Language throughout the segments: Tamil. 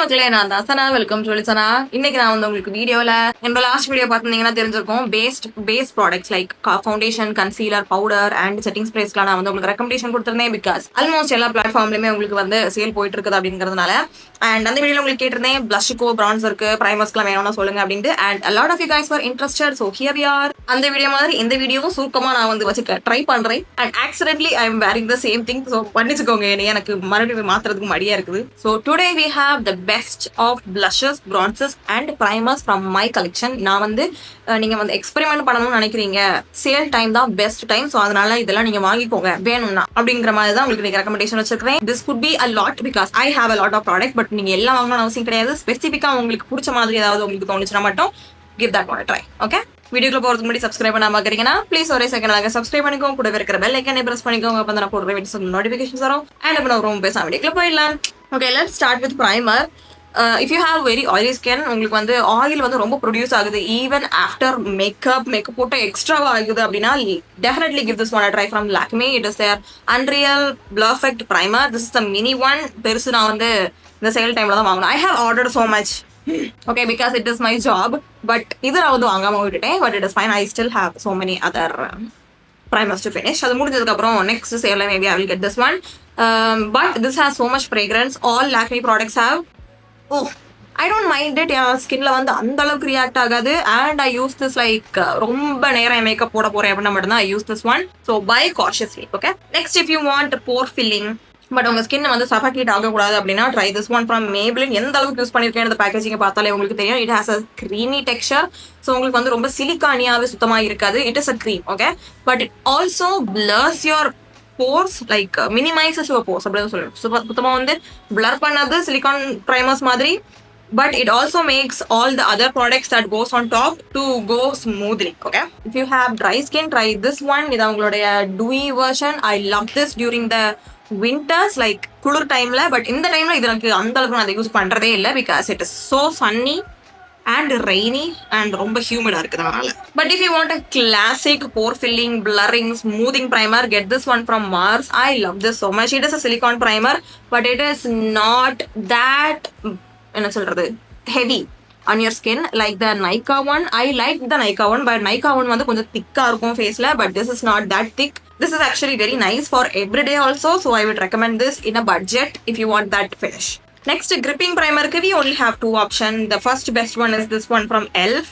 மக்களே, நான் தாசனா. Welcome to லிசனா. இன்னைக்கு நான் வந்து உங்களுக்கு வீடியோல என்னோட லாஸ்ட் வீடியோ பார்த்துருந்தீங்கன்னா தெரிஞ்சிருக்கும். Base products like foundation, concealer, powder and setting ஸ்ப்ரேஸ்லாம் நான் வந்து உங்களுக்கு ரெக்கமெண்டேஷன் கொடுத்துருந்தேன். பிகாஸ் ஆல்மோஸ்ட் எல்லா பிளாட்ஃபார்ம்லயுமே உங்களுக்கு வந்து சேல் போயிட்டு இருக்குது அப்படிங்கிறதுனால. அண்ட் அந்த வீடியோல உங்களுக்கு கேட்டிருந்தேன் பிளஷுக்கோ, பிரான்சருக்கு, பிரைமர்ஸ்க்குலாம் வேணும்னா சொல்லுங்க அப்படின்ட்டு. And a lot of you guys were interested, so here we are. அந்த வீடியோ மாதிரி இந்த வீடியோவும் சுருக்கமா நான் வந்து வச்சுக்க ட்ரை பண்றேன். And accidentally I am wearing the same thing. So பண்ணிச்சுக்கோங்க, எனக்கு மறுபடியும் மாத்துறதுக்கு மடியா இருக்குது. So today we have the best of blushes, bronzes and primers from my collection. நான் வந்து நீங்க வந்து எக்ஸ்பெரிமெண்ட் பண்ணணும்னு நினைக்கிறீங்க, சேல் டைம் தான் பெஸ்ட் டைம். ஸோ அதனால இதெல்லாம் நீங்க வாங்கிக்கோங்க வேணும்னா அப்படிங்கிற மாதிரி தான் உங்களுக்கு ரெக்கமெண்டேஷன் வச்சிருக்கேன். This could be a lot because I have a lot of product. But நீங்க எல்லாம் வாங்கணும்னு அவசியம் கிடையாது. ஸ்பெசிஃபிக்கா உங்களுக்கு பிடிச்ச மாதிரி ஏதாவது உங்களுக்கு தோணுச்சுன்னா மட்டும் give that one a try. Okay, வீடியோக்குள்ள போறதுக்கு முன்னாடி சப்ஸ்கிரைப் பண்ணாம இருக்கீங்கன்னா ப்ளீஸ் ஒரே செகண்ட் சப்ஸ்கிரைப் பண்ணிக்கோங்க. கூட இருக்கிற பெல் ஐக்கானை பிரஸ் பண்ணிக்கோங்க. அப்போ நான் போடுற வீடியோஸ் நோட்டிஃபிகேஷன்ஸ் வரும். அண்ட் அப்போ நான் ரொம்ப பேசாம வீடியோக்குள்ள போயிடலாம். Okay, let's start with primer. If you have very oily skin, உங்களுக்கு வந்து ஆயில் வந்து ரொம்ப ப்ரொடியூஸ் ஆகுது ஈவன் ஆஃப்டர் மேக்கப் போட்டு எக்ஸ்ட்ராவா ஆகுது அப்படின்னா definitely give this one try from Lakme. It is their unreal blur perfect primer. This is the mini one. பெருசு நான் வந்து இந்த சேல் டைம்ல தான் வாங்கணும். I have ordered so much. Okay, because it is my job. But இது நான் வந்து வாங்காம விட்டுட்டேன். But it is fine. I still have so many other primers to finish. அது முடிஞ்சதுக்கு அப்புறம் நெக்ஸ்ட் சேல்ல maybe I will get this one. But this has so much fragrance. All Lakme products have. Oh, I don't mind it. என் ஸ்கின்ல வந்து அந்த அளவுக்கு ரியாக்ட் ஆகாது. And I use this like ரொம்ப நேரம் மேக்கப் போட போறேன் அப்படின்னா மட்டும்தான் I use this one. So buy cautiously. Okay, next if you want pore filling but உங்க ஸ்கின் வந்து சஃபகேட் ஆகக்கூடாது அப்படின்னா try this one from Maybelline. எந்த அளவுக்கு யூஸ் பண்ணிருக்கேன் இந்த பேக்கேஜிங்க பார்த்தாலே உங்களுக்கு தெரியும். It has a creamy texture. So உங்களுக்கு வந்து ரொம்ப சிலிக்கானியாவே சுத்தமா இருக்காது. It is a cream. Okay, but it also blurs your pores, like minimizes your pores அப்படின்னு சொல்லுவோம். சுத்தமா வந்து பிளர் பண்ணது சிலிகான் பிரைமர்ஸ் மாதிரி. But it also makes all the other products that goes on top to go smoothly. Okay, if you have dry skin, try this one. இது அவங்களுடைய dewy version. I love this during the winters, like குளிர் டைம்ல. பட் இந்த டைம்ல இது எனக்கு அந்த அளவுக்கு நான் அதை யூஸ் பண்றதே இல்லை because it is so sunny and rainy and ரொம்ப ஹியூமிடா இருக்குதுனால. But if you want a classic pore filling, blurring, smoothing primer, get this one from Mars. I love this so much. It is a silicone primer, but it is not that என்ன சொல்றது heavy on your skin like the Nykaa one. I like the Nykaa one, but Nykaa one வந்து கொஞ்சம் திக்கா இருக்கும் ஃபேஸ்ல. But this is not that thick. This is actually very nice for everyday also. So I would recommend this in a budget if you want that finish. Next, gripping primer, we only have two options. The first best one is this one from Elf.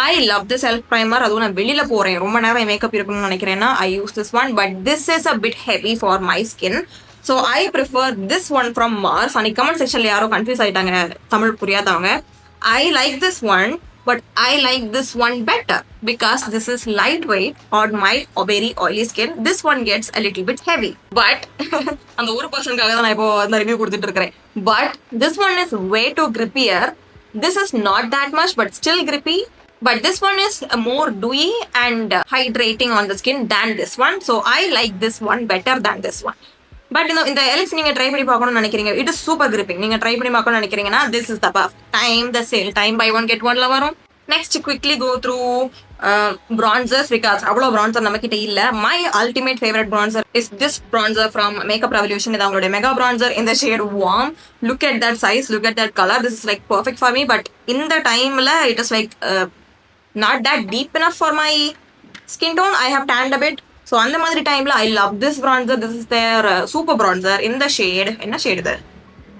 I love this Elf primer. அதுவும் நான் வெளியில போறேன், ரொம்ப நேரம் மேக்கப் இருக்கணும்னு நினைக்கிறேன்னா I use this one. But this is a bit heavy for my skin. So I prefer this one from Mars. அன்னைக்கு கமெண்ட் செக்ஷன்ல யாரோ கன்ஃபியூஸ் ஆயிட்டாங்க Tamil புரியாதவங்க. I like this one, but I like this one better because this is lightweight on my very oily skin. This one gets a little bit heavy. But அந்த ஒரு பர்சனுக்காக தான் நான் இப்போ அந்த ரிவ்யூ கொடுத்துட்டு இருக்கிறேன். But this one is way too grippier. This is not that much, but still grippy. But this one is more dewy and hydrating on the skin than this one. So I like this one better than this one. But இந்த எல்ஃப் நீங்க ட்ரை பண்ணி பார்க்கணும்னு நினைக்கிறீங்க, இட் இஸ் சூப்பர் கிரிப்பிங். நீங்க ட்ரை பண்ணி பார்க்கணும்னு நினைக்கிறீங்கன்னா this is the time. The sale time buy one get ஒன்ல வரும். Next quickly go through bronzers because அவ்வளோ bronzer நம்ம கிட்ட இல்ல. My ultimate favourite bronzer is this bronzer from Makeup Revolution. இது அவங்களுடைய mega bronzer in the shade warm. Look at that size, look at that color. This is like perfect for me. But இந்த டைம்ல it is like not that deep enough for my skin tone. I have tanned a bit. So அந்த மாதிரி டைம்ல I love this bronzer. This is their super bronzer in the shade. என்ன ஷேட் இது?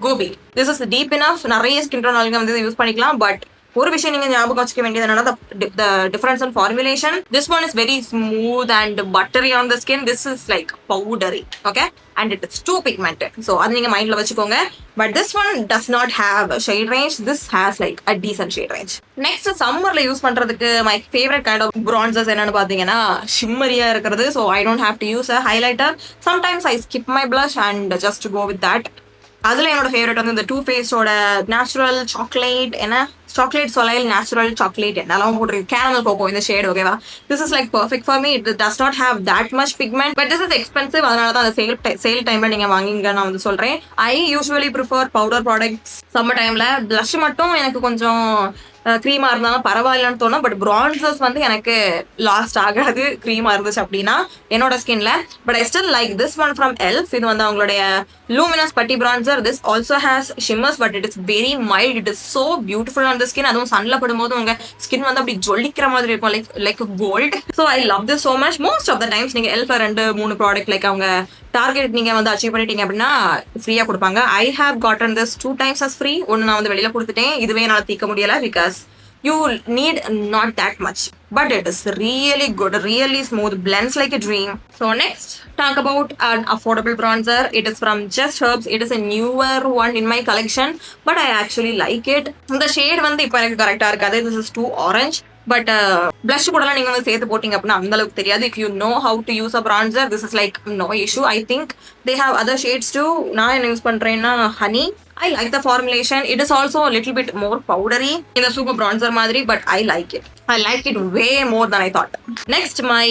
கோபி. This is deep enough. நிறைய ஸ்கின் டோன் ஆளுங்க வந்து யூஸ் பண்ணிக்கலாம். பட் ஒரு விஷயம் நீங்க ஞாபகம் வச்சுக்க வேண்டியது என்னன்னா the difference in formulation. This one is very smooth and buttery on the skin. This is like powdery. Okay, and it is too pigmented. So அது நீங்க மைண்ட்ல வச்சுக்கோங்க. But this one does not have a shade range. This has like a decent shade range. Next, சம்மர்ல யூஸ் பண்றதுக்கு my favorite kind of bronzers என்னன்னு பாத்தீங்கன்னா ஷிம்மரியா இருக்கிறது. So I don't have to use a highlighter. Sometimes I skip my blush and just go with that. அதுல என்னோட ஃபேவரட் வந்து இந்த Too Faced ஓட நேச்சுரல் சாக்லேட் என்ன chocolate soleil natural chocolate என்னலாம் போட்டிருக்கு caramel cocoa இந்த ஷேட் ஓகேவா. this is like perfect for me. It does not have that much pigment but this is expensive. அதனால தான் அந்த சேல் டைம்ல நீங்க வாங்குங்க நான் வந்து சொல்றேன். I usually prefer powder products summer timeல. blush மட்டும் எனக்கு கொஞ்சம் க்ரீமா இருந்தாலும் பரவாயில்லன்னு தோணும். பட் பிரான்சர்ஸ் வந்து எனக்கு லாஸ்ட் ஆகாது க்ரீமா இருந்துச்சு அப்படின்னா என்னோட ஸ்கின்ல. But I still like this one from ELF. இது வந்து அவங்களுடைய luminous putty bronzer. this also has shimmers but it is very mild. it is so beautiful on the skin. அதுவும் சன்ல படும்போது உங்க ஸ்கின் வந்து அப்படி ஜொலிக்கிற மாதிரி இருக்கும் like gold. so I love this so much. most of the times நீங்க எல்ஃப்ல 2-3 ப்ராடக்ட் லைக் அவங்க டார்கெட் நீங்க வந்து அச்சீவ் பண்ணிட்டீங்க அப்படின்னா ஃப்ரீயா கொடுப்பாங்க. I have gotten this 2 times as free. ஒன்னு நான் வந்து வெளியில கொடுத்துட்டேன். இதுவே என்னால தீக்க முடியல because you need not that much but it is really good, really smooth, blends like a dream. so next talk about an affordable bronzer. it is from Just Herbs. it is a newer one in my collection but I actually like it. the shade வந்து இப்போ எனக்கு கரெக்டா இருக்காது. this is too orange but blush கூடலாம் நீங்க வந்து சேர்த்து போட்டீங்க அப்படின்னா அந்த அளவுக்கு தெரியாது. if you know how to use a bronzer this is like no issue. I think they have other shades too. நான் என்ன யூஸ் பண்றேன்னா honey. I like the formulation. it is also a little bit more powdery in the super bronzer madri but I like it. I like it way more than I thought. next my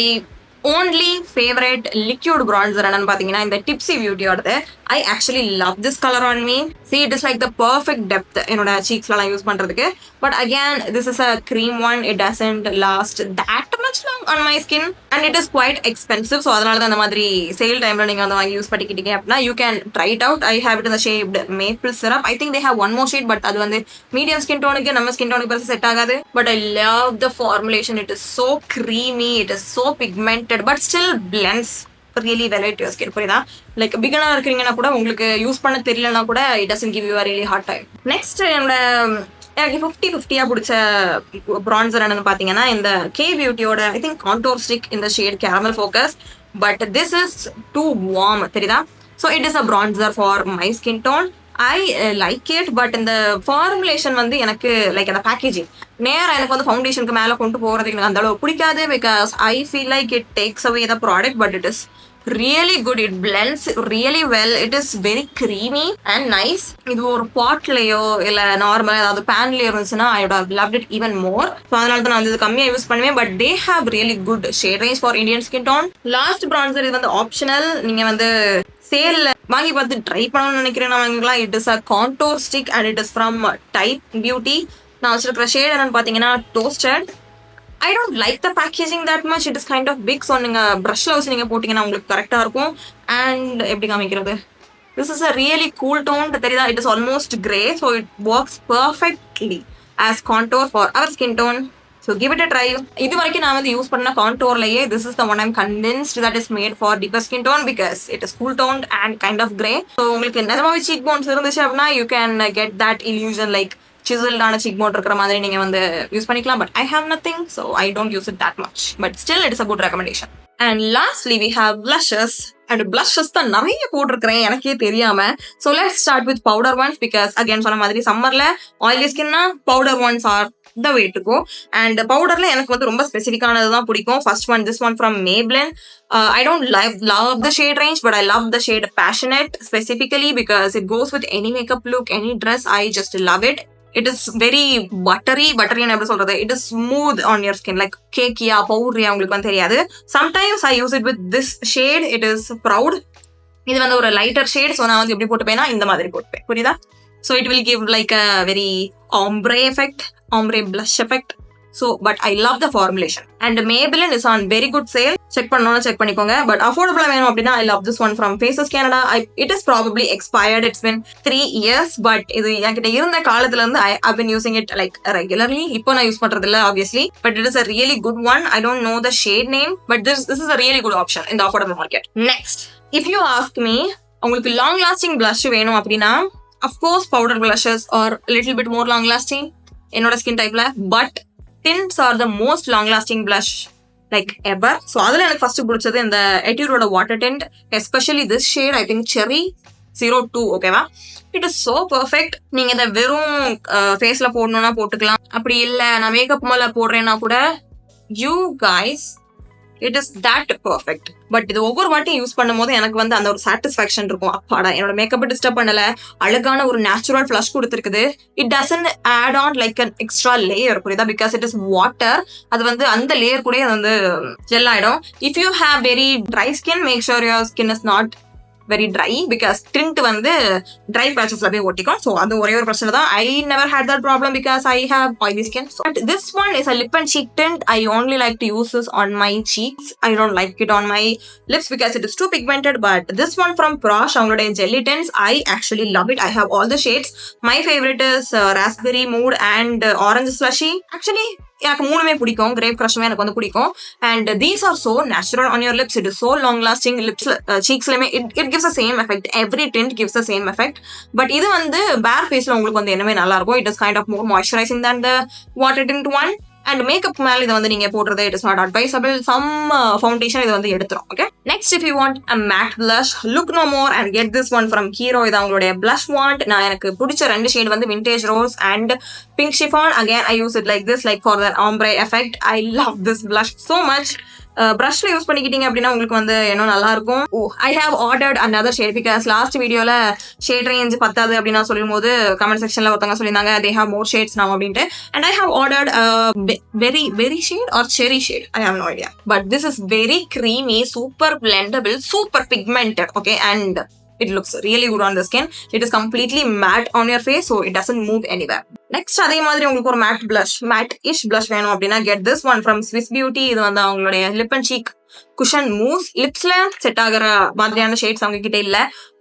only favorite liquid bronzer என்னன்னு பாத்தீங்கன்னா இந்த Typsy beauty ஓடது. I actually love this color on me. see it is like the perfect depth என்னோட cheeksல யூஸ் பண்றதுக்கு. but again this is a cream one. it doesn't last that much long on my skin and it is quite expensive. so அதனால தான் அந்த மாதிரி சேல் டைம்ல நீங்க வந்து வாங்கி யூஸ் பண்ணிக்கிட்டீங்க அப்படின்னா you can try it out. I have it in the shade maple syrup. I think they have one more shade but அது வந்து medium skin tone-க்கு நம்ம skin tone-க்கு பெருசா செட் ஆகாது. but I love the formulation. it is so creamy, it is so pigmented but still blends really well at your skin. புரியுதா? லைக் பிகினர் இருக்கீங்கன்னா கூட உங்களுக்கு யூஸ் பண்ண தெரியலனா கூட it doesn't give you a really hard time. next என்னோட எனக்கு 50-50 பிடிச்ச bronzer என்னன்னு பாத்தீங்கன்னா இந்த Beautyயோட I think contour stick in the shade caramel focus but this is too warm. தெரியுதா? so it is a bronzer for my skin tone. I like it but இந்த formulation வந்து எனக்கு லைக் அந்த பேக்கேஜிங் நேரா எனக்கு வந்து ஃபவுண்டேஷனுக்கு மேல கொண்டு போறதுக்கு எனக்கு அந்த அளவு பிடிக்காது because I feel like it takes away the product but it is really good. it blends really well. it is very creamy and nice. இது ஒரு பாட்லயோ இல்ல நார்மலா ஏதாவது பேன்லயோ இருந்துச்சுன்னா I would have loved it even more. so அதனால தான் நான் இது கம்மியா யூஸ் பண்ணுவேன் but they have really good shade range for Indian skin tone. last bronzer இது வந்து optional. நீங்க வந்து சேல்ல வாங்கி பார்த்து ட்ரை பண்ணணும்னு நினைக்கிறேன் வாங்கிக்கலாம். it is a contour stick and it is from Type Beauty. நான் வச்சிருக்கிற ஷேட் என்னன்னு பாத்தீங்கன்னா Toasted. I don't like the packaging that much. it is kind of big. so நீங்க ப்ரஷ்ல வச்சு நீங்க போட்டீங்கன்னா உங்களுக்கு கரெக்டா இருக்கும். and எப்படி காமிக்கிறது this is a really cool tone. தெரியுதா? it is almost grey so it works perfectly as contour for our skin tone. so give it a try. இது வரைக்கும் நான் வந்து யூஸ் பண்ண கான்டோர்லயே this is the one I'm convinced that is made for deeper skin tone because it is cool toned and kind of grey. so உங்களுக்கு நிஜமாவே cheek bones இருந்துச்சு அப்படின்னா you can get that illusion like chiseled ஆன cheek bone இருக்கிற மாதிரி நீங்க வந்து யூஸ் பண்ணிக்கலாம். but I have nothing so I don't use it that much but still it is a good recommendation. and lastly we have blushes and blushes தான் நிறைய போட்டிருக்கிறேன் எனக்கே தெரியாம. so let's start with powder ones because again சொன்ன மாதிரி சம்மர்ல oily skinனா powder ones are the way to go. and powderல எனக்கு வந்து ரொம்ப ஸ்பெசிஃபிக்கானது தான் பிடிக்கும். first one this one from Maybelline. I don't love the shade range but I love the shade Passionate specifically because it goes with any makeup look, any dress. I just love it. it is very buttery ன்னு எப்படி சொல்றது it is smooth on your skin like cakeயா பவுடரியா உங்களுக்கு வந்து தெரியாது. sometimes I use it with this shade. it is Proud. இது வந்து ஒரு lighter shade so நான் வந்து எப்படி போட்டுப்பேன்னா இந்த மாதிரி போட்டுப்பேன். புரியுதா? so it will give like a very ombre blush effect. so but I love the formulation and Maybelline is on very good sale. Check பண்ணனும்னா செக் பண்ணிக்கோங்க but affordable வேணும் அப்படினா I love this one from Faces Canada. it is probably expired. it's been 3 years but இது என்கிட்ட இருந்த காலத்துல இருந்து I've been using it like regularly. இப்போ நான் யூஸ் பண்றது இல்ல obviously but it is a really good one. I don't know the shade name but this is a really good option in the affordable market. next if you ask me உங்களுக்கு long lasting blush வேணும் அப்படினா of course powder blushes are a little bit more long lasting என்னோட skin typeல but tints are the most long lasting blush like ever. so அதுல எனக்கு ஃபர்ஸ்ட் பிடிச்சது இந்த Etude water tint, especially this shade I think Cherry 02. ஓகேவா? it is so perfect. நீங்க இத வெறும் ஃபேஸ்ல போடணும்னா போட்டுக்கலாம். அப்படி இல்ல நான் மேக்கப் மேல போடுறேன்னா கூட you guys It is that perfect. But இது ஒவ்வொரு வாட்டி யூஸ் பண்ணும்போது எனக்கு வந்து அந்த ஒரு சாட்டிஸ்ஃபேக்ஷன் இருக்கும். அப்பாடா என்னோட மேக்கப் டிஸ்டர்ப் பண்ணல, அழகான ஒரு நேச்சுரல் ஃபிளஷ் கொடுத்துருக்குது. It doesn't add on like an extra layer, புரியுதா? Because it is water. அது வந்து அந்த லேயர் கூட அது வந்து ஜெல் ஆயிடும். If you have very dry skin, make sure your skin is not very dry because tint வந்து dry patches la போய் ஒட்டிக்கும். So அது ஒரே ஒரு பிரச்சனை தான். I never had that problem because I have oily skin. So, but this one is a lip and cheek tint. I only like to use this on my cheeks. I don't like it on my lips because it is too pigmented. But this one from Praush, அவங்களோட jelly tints, I actually love it. I have all the shades. My favorite is raspberry mood and orange slushy. Actually எனக்கு மூணுமே பிடிக்கும். கிரேப் கிரஷ்மே எனக்கு வந்து பிடிக்கும். And these are so natural on your lips. It is so long lasting. லிப்ஸ்ல சீக்ஸ்லயுமே it gives the same effect. Every tint gives the same effect. But இது வந்து பேர் ஃபேஸ்ல உங்களுக்கு வந்து என்னமே நல்லா இருக்கும். It is kind of more moisturising than the water tint one. And makeup மேல இதை வந்து நீங்க போடுறது it is not advisable. Some foundation இதை வந்து எடுத்துரும். Okay, next if you want a matte blush, look no more and get this one from Kiro. இது அவங்களுடைய blush wand. நான் எனக்கு பிடிச்ச ரெண்டு ஷேட் வந்து vintage rose and pink chiffon. Again I use it like this, like for the ombre effect. I love this blush so much. ப்ரஷ்ல யூஸ் பண்ணிக்கிட்டீங்க அப்படின்னா உங்களுக்கு வந்து இன்னும் நல்லா இருக்கும். I have ordered another shade because last வீடியோல ஷேட் ரேஞ்ச் பத்தாது அப்படின்னு சொல்லும் போது கமெண்ட் செக்ஷன்ல ஒருத்தவங்க சொல்லியிருந்தாங்க they have more shades now அப்படின்ட்டு. And I have ordered a very shade or cherry shade. I have no idea. But this is very creamy, super blendable, super pigmented. Okay, and it looks really good on the skin. It is completely matte on your face, so it doesn't move anywhere. Next அதே மாதிரி உங்களுக்கு ஒரு மேட் blush, matte-ish blush வேணும் அப்படின்னா get this one from Swiss Beauty. இது வந்து அவங்களுடைய lip and cheek cushion mousse. லிப்ஸ்ல செட் ஆகிற மாதிரியான ஷேட்ஸ் அவங்க கிட்ட இல்ல.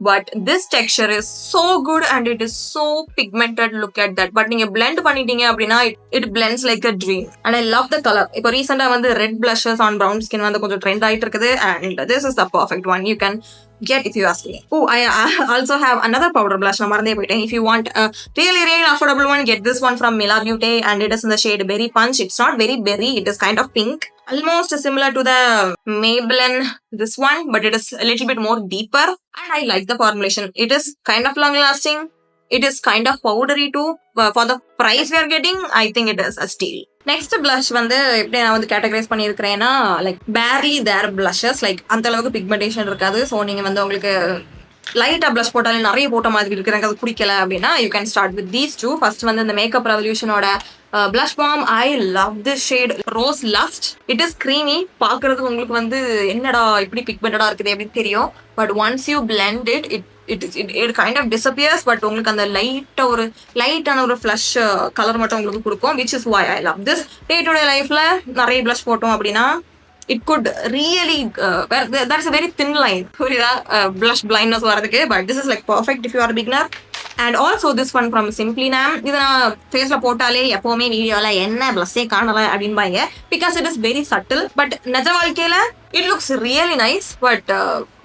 But this texture is so good and it is so pigmented. Look at that. But நீங்க blend பண்ணிட்டீங்க அப்படின்னா it blends like a dream. And I love the color. இப்போ ரீசெண்டா வந்து red blushes on brown skin வந்து கொஞ்சம் ட்ரெண்ட் ஆயிட்டு இருக்குது. And this is the perfect one you can get if you ask me. Oh, I also have another powder blush. நான் மறந்தே போயிட்டேன். If you want a really affordable one, get this one from Mila beaute and it is in the shade berry punch. It's not very berry, it is kind of pink, almost similar to the Maybelline this one, but it is a little bit more deeper and I like the formulation. It is kind of long lasting. It is kind of powdery too. For the price we are getting, I think it is a steal. Next blush வந்து எப்படி நான் வந்து கேட்டகரைஸ் பண்ணியிருக்கிறேன்னா like barely there blushes, like அந்த அளவுக்கு பிக்மெண்டேஷன் இருக்காது. ஸோ நீங்க வந்து உங்களுக்கு லைட்டா blush போட்டாலும் நிறைய போட்ட மாதிரி இருக்கு, எனக்கு அது பிடிக்கல அப்படின்னா you can start with these two. First வந்து இந்த மேக்கப் ரெவல்யூஷனோட blush balm. I love this shade Rose Lust. It is creamy. பார்க்கிறதுக்கு உங்களுக்கு வந்து என்னடா இப்படி பிக்மெண்டடா இருக்குது எப்படி தெரியும். But once you blend it, it kind of disappears. But உங்களுக்கு அந்த லைட்டான ஒரு ஃப்ளஷ் கலர் மட்டும் உங்களுக்கு கொடுக்கும். which is why I love this. Day to day லைஃப்ல நிறைய blush போட்டோம் அப்படின்னா it could really that's a very thin line, புரியுதா? blush blindness வரதுக்கு. but this is like perfect if you are a beginner. And also this one from Simply Nam. இது நான் ஃபேஸ்ல போட்டாலே எப்பவுமே வீடியோல என்ன blush காணல அப்படின்பாங்க because it is very subtle. but நிஜ வாழ்க்கையில it looks really nice. but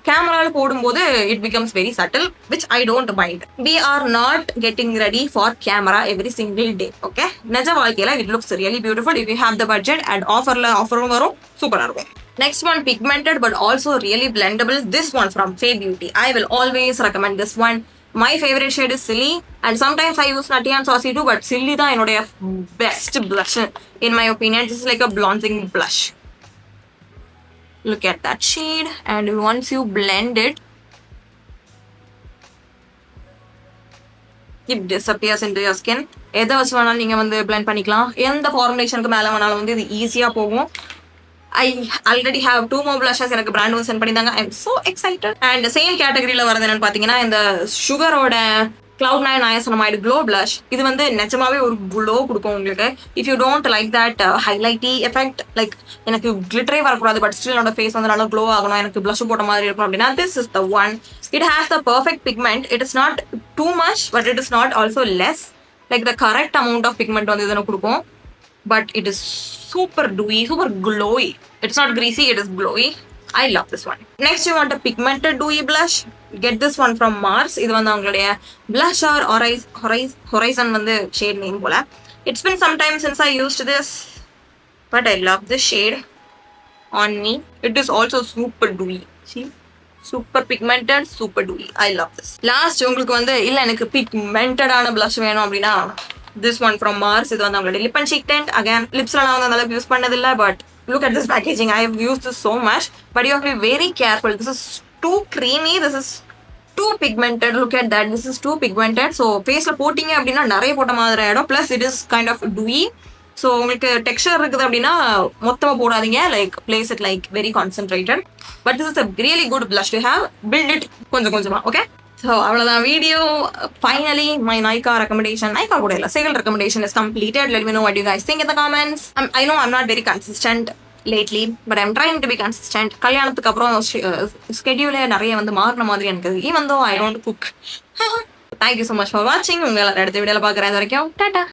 கேமரால போடும்போது it becomes very subtle, which I don't mind. We are not getting ready for camera every single day. Okay, நிஜ வாழ்க்கையில it looks really beautiful if you have the budget and ஆஃபரும் வரும், சூப்பரா இருக்கும். Next one, pigmented but also really blendable. This one from Fay Beauty. I will always recommend this one. My favorite shade is Silly and sometimes I use Nutty and Saucy too, but Silly தான் என்னோட best blush in my opinion. This is like a bronzing blush. Look at that shade and once you blend it, it disappears into your skin. எதை வச்சு வேணாலும் நீங்க வந்து blend பண்ணிக்கலாம். எந்த ஃபார்முலேஷனுக்கு மேல வேணாலும் வந்து இது ஈஸியா போகும். I already have 2 more blushes. எனக்கு பிராண்ட் வந்து சென்ட் பண்ணிருந்தாங்க. I am so excited. And same கேட்டகரியில வரது என்னன்னு பாத்தீங்கன்னா இந்த சுகரோட Cloud9 Niacinamide Glow Blush. இது வந்து நிஜமாவே ஒரு glow கொடுக்கும் உங்களுக்கு. If you don't like that highlighty effect, like எனக்கு glittery வரக்கூடாது பட் ஸ்டில் என்னோட ஃபேஸ் வந்து நல்லா glow ஆகணும், எனக்கு blush போட்ட மாதிரி இருக்கும் அப்படின்னா this is the one. It has the perfect pigment. It is not too much but it is not also less. Like the correct amount of pigment வந்து இது கொடுக்கும். But it is super dewy, super glowy. It's not greasy, it is glowy. I love this one. Next you want a pigmented dewy blush, get this one from Mars. இது வந்து அவங்களுடைய blush or horizon வந்து shade name போல. It's been some time since I used this but I love this shade on me. It is also super dewy. See, super pigmented, super dewy. I love this. Last உங்களுக்கு வந்து இல்ல எனக்கு pigmented ஆன blush வேணும் அப்படின்னா this one from Mars. இது வந்து அவங்களோட lip and cheek tint. Again, lips நான் வந்து அந்த அளவுக்கு யூஸ் பண்ணதில்லை, but look at this packaging. I have used this so much, but you have to be very careful. This is too creamy. This is too pigmented. Look at that. This is too pigmented. So faceல போட்டீங்க அப்படின்னா நிறைய போட்ட மாதிரி ஆயிடும். Plus it is kind of dewy. So உங்களுக்கு டெக்ஸ்சர் இருக்குது அப்படின்னா மொத்தமாக போடாதீங்க, like place it like very concentrated. But this is a really good blush to have. Build it கொஞ்சம் கொஞ்சமாக. ஓகே, ஸோ அவ்வளோதான் video. Finally my Nykaa recommendation, Nykaa கூட இல்லை, sale recommendation is completed. Let me know what you guys think in the comments. I know I'm not very consistent lately, but I'm trying to be consistent. கல்யாணத்துக்கு அப்புறம் ஸ்கெடியூலே நிறைய வந்து மாறின மாதிரி எனக்கு, even though I don't cook. Thank you so much for watching. உங்களை அடுத்த வீடியோவில் பார்க்குறேன். இது வரைக்கும் டாடா.